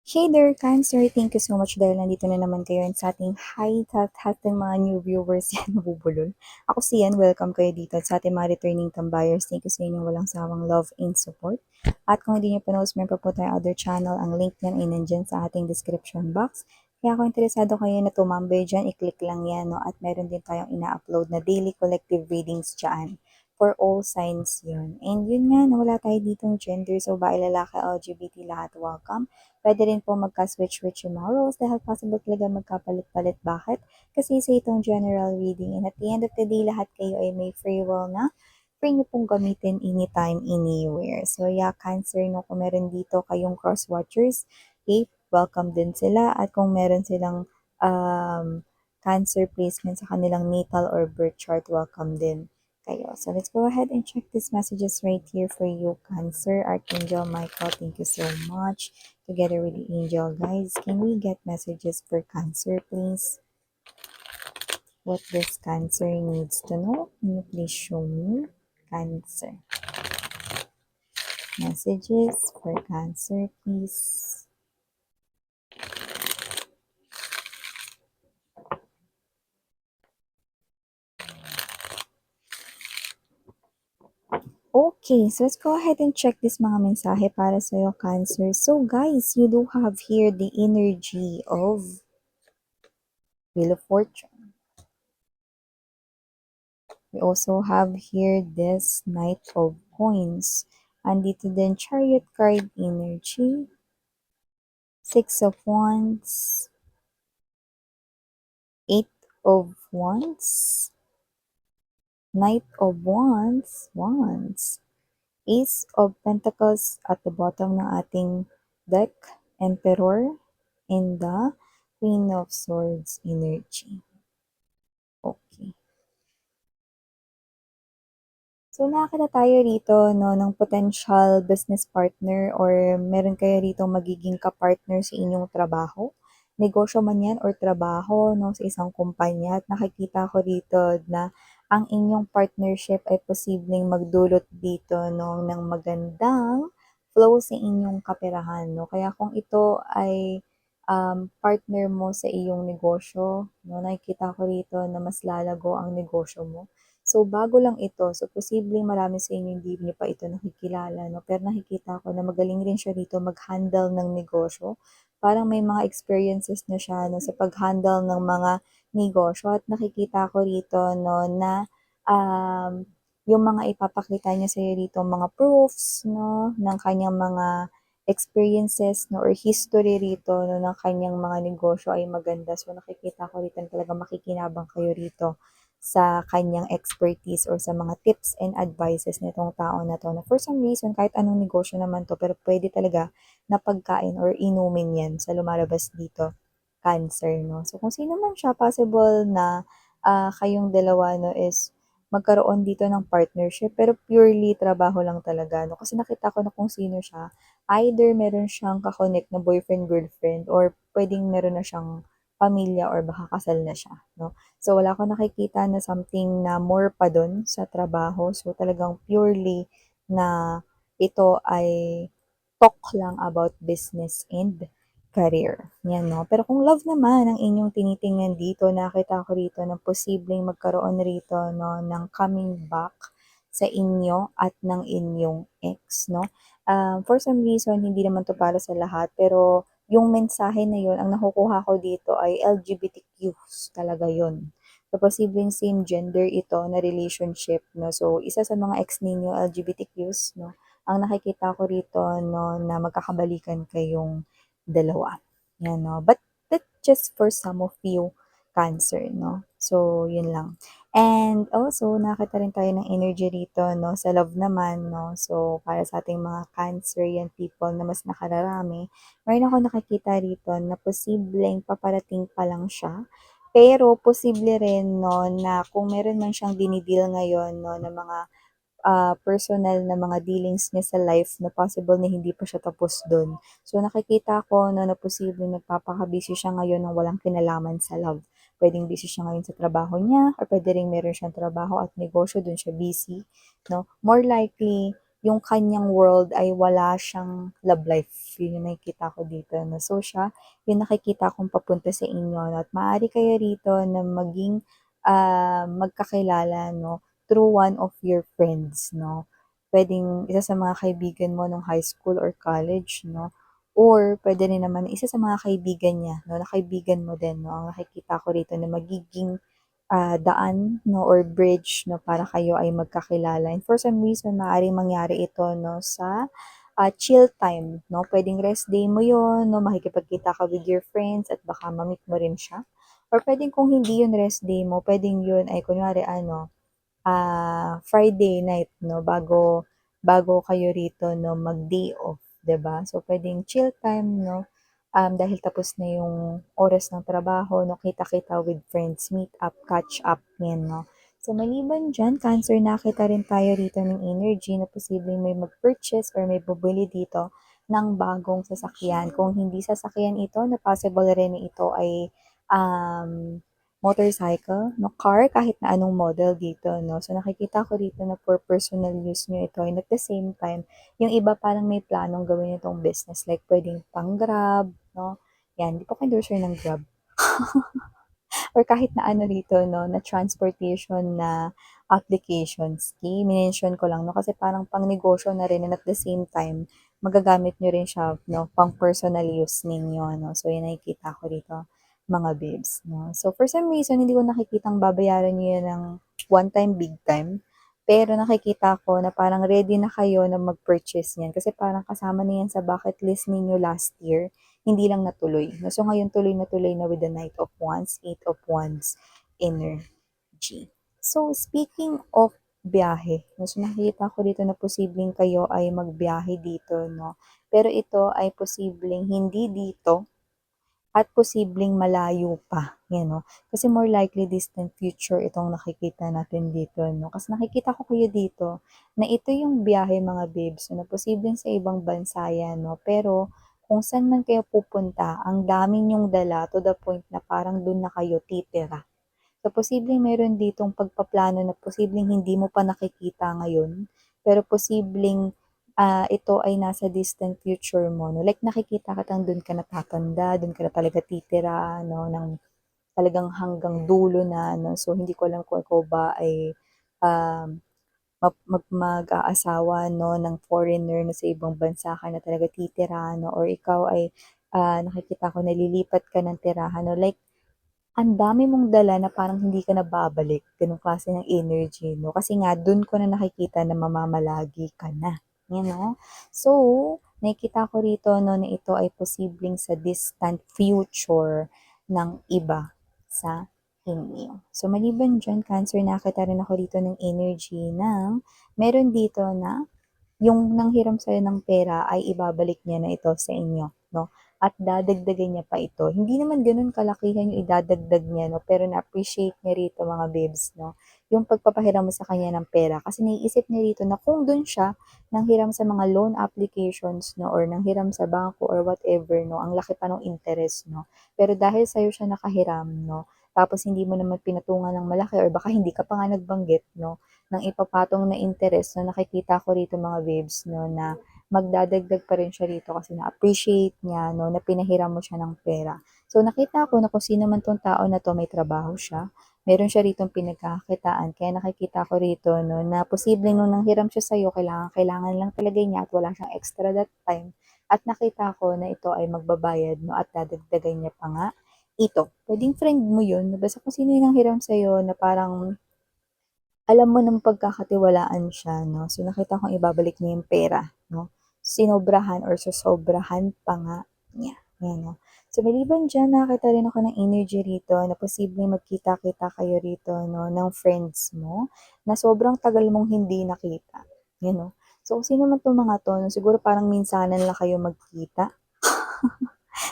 Hey there, Cancer! Thank you so much dahil nandito na naman kayo sa ating ating mga new viewers yan, nabubulol. Ako si Yan, welcome kayo dito at sa ating mga returning tambayers. Thank you sa inyong walang sawang love and support. At kung hindi nyo pa knows, meron pa po tayong other channel. Ang link niyan ay nandyan sa ating description box. Kaya kung interesado kayo na tumambay dyan, i-click lang yan. No? At meron din tayong ina-upload na daily collective readings dyan for all signs yun. And yun nga, nawala tayo ditong gender. So, bae, lalaki, LGBT, lahat welcome. Pwede rin po magka-switch-switch yung mga roles dahil possible talaga magkapalit-palit. Bakit? Kasi sa itong general reading and at the end of the day, lahat kayo ay may free will na free nyo pong gamitin anytime, anywhere. So yeah, Cancer, no, kung meron dito kayong cross-watchers, okay, welcome din sila. At kung meron silang Cancer placement sa kanilang natal or birth chart, welcome din kayo. So let's go ahead and check these messages right here for you, Cancer. Archangel Michael, thank you so much. Together with the angel, guys, can we get messages for Cancer, please? What this Cancer needs to know? Can you please show me? Cancer. Messages for Cancer, please. Okay, so let's go ahead and check this mga mensahe para sa iyo, Cancer. So guys, you do have here the energy of Wheel of Fortune. We also have here this Knight of Coins. Andito din Chariot card energy. Six of Wands. Eight of Wands. Knight of Wands. Ace of Pentacles at the bottom ng ating deck. Emperor. And the Queen of Swords energy. Okay. So, nakakita tayo rito no, ng potential business partner or meron kayo rito magiging kapartner sa inyong trabaho. Negosyo man yan or trabaho no, sa isang kumpanya. At nakikita ko rito na ang inyong partnership ay posibleng magdulot dito no, ng magandang flow sa inyong kaperahan. No? Kaya kung ito ay partner mo sa iyong negosyo, no, nakikita ko rito na mas lalago ang negosyo mo. So, bago lang ito. So, posibleng marami sa inyo hindi niyo pa ito nakikilala, no? Pero nakikita ko na magaling rin siya dito mag-handle ng negosyo. Parang may mga experiences na siya, no, sa pag-handle ng mga negosyo. At nakikita ko rito, no, na yung mga ipapakita niya sa iyo rito, mga proofs, no, ng kanyang mga experiences, no, or history rito, no, ng kanyang mga negosyo ay maganda. So, nakikita ko rito na talaga makikinabang kayo rito sa kanyang expertise or sa mga tips and advices nitong tao na to na for some reason kahit anong negosyo naman to pero pwede talaga na pagkain or inumin yan sa lumalabas dito, Cancer, no? So kung sino man siya, possible na kayong dalawa no is magkaroon dito ng partnership pero purely trabaho lang talaga, no? Kasi nakita ko na kung sino siya, either meron siyang kakonect na boyfriend, girlfriend or pwedeng meron na siyang pamilya or baka kasal na siya, no? So, wala akong nakikita na something na more pa dun sa trabaho. So, talagang purely na ito ay talk lang about business and career. Yan, no? Pero kung love naman ang inyong tinitingnan dito, nakita ko rito na posibleng magkaroon rito, no, ng coming back sa inyo at ng inyong ex, no? For some reason, hindi naman to para sa lahat, pero yung mensahe na yun, ang nakukuha ko dito ay LGBTQs talaga yun. So, posibleng same gender ito na relationship, no? So, isa sa mga ex ninyo, LGBTQs, no? Ang nakikita ko rito, no, na magkakabalikan kayong dalawa. Yan, no? But that's just for some of you, Cancer, no? So, yun lang. And also, nakita rin tayo ng energy rito, no? Sa love naman, no? So, para sa ating mga Cancerian people na mas nakararami, mayroon ako nakikita rito na posibleng paparating pa lang siya. Pero, posible rin, no, na kung meron man siyang dinidil ngayon, no, na mga personal na mga dealings niya sa life na possible na hindi pa siya tapos dun. So, nakikita ko no, na posible nagpapaka-busy siya ngayon ng walang kinalaman sa love. Pwedeng busy siya ngayon sa trabaho niya or pwede rin meron siyang trabaho at negosyo, dun siya busy. No? More likely, yung kanyang world ay wala siyang love life. Yun yung nakikita ko dito, no? So siya, yung nakikita kong papunta sa inyo, no? At maaari kayo rito na maging magkakilala, no? Through one of your friends, no? Pwedeng isa sa mga kaibigan mo nung high school or college, no? Or pwede rin naman isa sa mga kaibigan niya, no? Na kaibigan mo din, no? Ang nakikita ko rito na magiging daan, no, or bridge, no, para kayo ay magkakilala. And for some reason, maaaring mangyari ito, no, sa chill time, no. Pwedeng rest day mo yon, no, makikipagkita ka with your friends at baka ma-meet mo rin siya. Or pwedeng kung hindi yun rest day mo, pwedeng yun ay kunwari ano, Friday night 'no, bago bago kayo rito 'no, mag-day off, 'di ba? So, puwedeng chill time 'no, dahil tapos na yung oras ng trabaho 'no, kita-kita with friends, meet up, catch up, 'yan 'no. So, maliban diyan, Cancer, nakita rin tayo rito ng energy na posibleng may mag-purchase or may bumili dito ng bagong sasakyan. Kung hindi sasakyan ito, na possible rin na ito ay, um motorcycle, no, car, kahit na anong model dito, no. So, nakikita ko dito na for personal use nyo ito and at the same time, yung iba parang may planong gawin itong business like puwedeng pang-Grab, no, 'yan. 'Di pa ako endorser ng Grab or kahit na ano rito 'no, na transportation na applications. Minention ko lang 'no, kasi parang pang-negosyo na rin and at the same time, magagamit niyo rin siya 'no, pang-personal use ninyo 'no. So, 'yun nakikita ko rito, mga babes 'no. So, for some reason hindi ko nakikitang babayaran niyo 'yan ng one time, big time. Pero nakikita ko na parang ready na kayo na mag-purchase niyan kasi parang kasama na 'yan sa bucket list ninyo last year, hindi lang natuloy 'no. So, ngayon tuloy na tuloy na with the Knight of Wands, Eight of Wands energy. So, speaking of biyahe, 'no, so nakikita ko dito na posibleng kayo ay magbiyahe dito 'no, pero ito ay posibleng hindi dito at posibleng malayo pa, 'yan 'no. Kasi more likely distant future itong nakikita natin dito 'no. Kasi nakikita ko kayo dito na ito yung biyahe mga babes na posibleng sa ibang bansa 'yan 'no, pero kung saan man kayo pupunta ang dami niyong dala to the point na parang dun na kayo titira. So, posibleng meron ditong pagpaplano na posibleng hindi mo pa nakikita ngayon, pero posibleng, ito ay nasa distant future mo 'no, like nakikita kitang dun ka natatanda, dun ka na talaga titira 'no, ng talagang hanggang dulo na 'no. So, hindi ko alam kung ikaw ba ay, um, mag-aasawa 'no, ng foreigner na sa ibang bansa ka na talaga titira 'no, or ikaw ay, nakikita ko nalilipat ka ng tirahan 'no, like ang dami mong dala na parang hindi ka na babalik, gano'ng klase ng energy 'no, kasi nga dun ko na nakikita na mamamalagi ka na, you know. So, nakikita ko rito 'no na ito ay posibleng sa distant future ng iba sa inyo. So, maliban diyan Cancer, nakakita rin ako dito ng energy ng meron dito na yung nanghiram sa'yo ng pera ay ibabalik niya na ito sa inyo 'no, at dadagdagan niya pa ito. Hindi naman gano'n kalakihan yung idadagdag niya 'no, pero na-appreciate niya rito mga babes 'no, yung pagpapahiram mo sa kanya ng pera kasi naiisip niya rito na kung do'n siya nanghiram sa mga loan applications 'no, or nanghiram sa bangko or whatever 'no, ang laki pa nung interest 'no. Pero dahil sa'yo siya nakahiram 'no, tapos hindi mo naman pinatungan ng malaki or baka hindi ka pa nga nagbanggit 'no, ng ipapatong na interest na nakikita ko rito mga babes 'no, na magdadagdag pa rin siya rito kasi na-appreciate niya 'no, na pinahiram mo siya ng pera. So, nakita ko na kung sino man 'tong tao na 'to may trabaho siya, meron siya ritong pinagkakakitaan kaya nakikita ko rito 'no, na posibleng nung nanghiram siya sa'yo kailangan lang talaga niya at wala siyang extra that time at nakita ko na ito ay magbabayad 'no, at dadagdagan niya pa nga ito. Puwedeng friend mo 'yun, basta kung sino yung nanghiram sa'yo na parang alam mo ng pagkakatiwalaan siya 'no, so nakita kong ibabalik niya yung pera 'no, sinobrahan or sosobrahan pa nga niya, 'yan 'no. So maliban diyan nakakita rin ako ng energy rito na posibleng magkita-kita kayo rito 'no, ng friends mo na sobrang tagal mong hindi nakita, 'yan 'no. So kung sino man 'tong mga 'to 'no, siguro parang minsanan lang kayo magkita.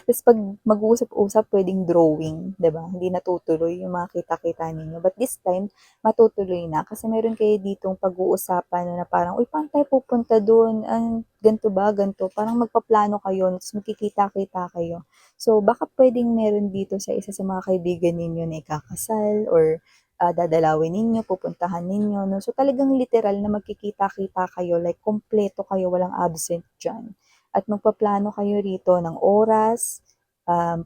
Tas 'pag mag-uusap-usap puwedeng drawing, 'di ba? Hindi natutuloy yung mga kita-kita ninyo. But this time, matutuloy na kasi meron kayo ditong pag-uusapan na parang, "Uy, paano tayo pupunta dun? Ganito ba, ganito?" Parang magpaplano kayo ta's magkikita-kita kayo. So, baka puwedeng meron dito sa isa sa mga kaibigan ninyo na ikakasal or dadalawin ninyo, pupuntahan ninyo, no? So, talagang literal na magkikita-kita kayo, like, kompleto kayo, walang absent dyan. At magpaplano kayo rito ng oras,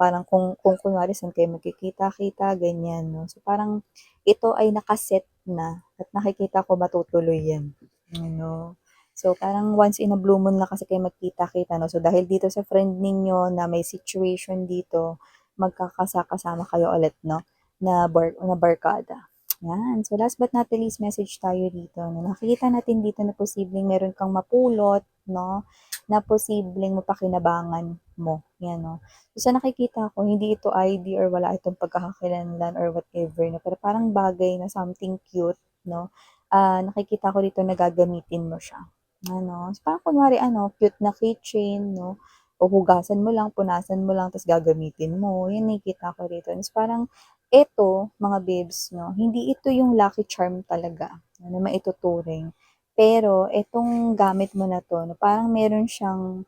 parang kung kunwari saan kayo magkikita-kita, ganyan, no? So, parang ito ay nakaset na at nakikita ko matutuloy yan. Ano? So, parang once in a blue moon na kasi kayo magkita-kita, no? So, dahil dito sa friend ninyo na may situation dito, magkakasama kayo ulit, no? Na barkada. Yan. So, last but not the least, message tayo dito. No? Nakikita natin dito na posibleng meron kang mapulot, no? Na posibleng mapakinabangan mo. Yan, no? So, sa nakikita ko, hindi ito ID or wala itong pagkakakilanlan or whatever, no? Pero parang bagay na something cute, no? Nakikita ko dito na gagamitin mo siya. Ano, so parang kunwari ano, cute na keychain, no? O hugasan mo lang, punasan mo lang, tapos gagamitin mo. Yan nakikita ko rito. Tapos parang eto, mga babes, no? Hindi ito yung lucky charm talaga, na maituturing. Pero etong gamit mo na to, no, parang meron siyang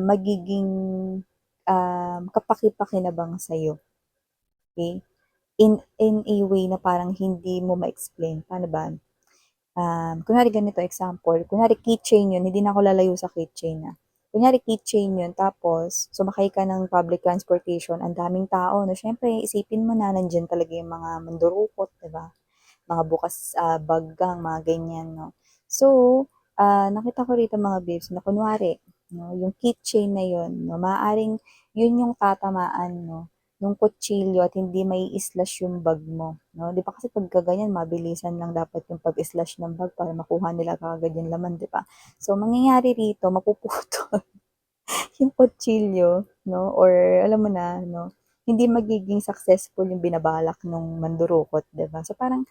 magiging kapaki-pakinabang sa'yo. Okay? In a way na parang hindi mo ma-explain. Paano ba? Kunwari ganito example, kunwari keychain yun, hindi na ako lalayo sa keychain na. Kunyari keychain yun, tapos sumakay ka ng public transportation, ang daming tao, no? Syempre, isipin mo na nandyan talaga yung mga mandurukot, di ba? Mga bukas baggang, mga ganyan, no? So, nakita ko rito mga babes na kunwari, no, yung keychain na yun, no, maaaring yun yung tatamaan, no, nung kutsilyo at hindi may slash yung bag mo, no? 'Di ba kasi pagka ganyan mabilisan lang dapat yung pag-slash ng bag para makuha nila kaagad yung laman, 'di ba? So, mangyayari rito, mapuputol yung kutsilyo, no? Or alam mo na, no? Hindi magiging successful yung binabalak nung mandurukot, 'di ba? So, parang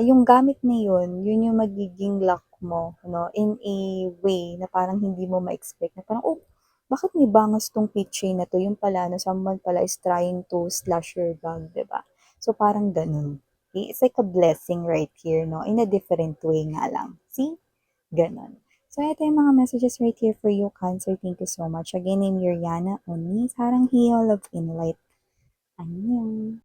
yung gamit na yun yung magiging luck mo, no? In a way na parang hindi mo ma-expect na parang, oh, bakit may bangas tong keychain na to? Yung pala, no, someone pala is trying to slash your bag, di ba? So, parang ganun. Okay? It's like a blessing right here, no? In a different way nga lang. See? Ganun. So, ito yung mga messages right here for you, Cancer. Thank you so much. Again, name your Yana Oni, Sarang Hiyo, Love in Light. Annyeong.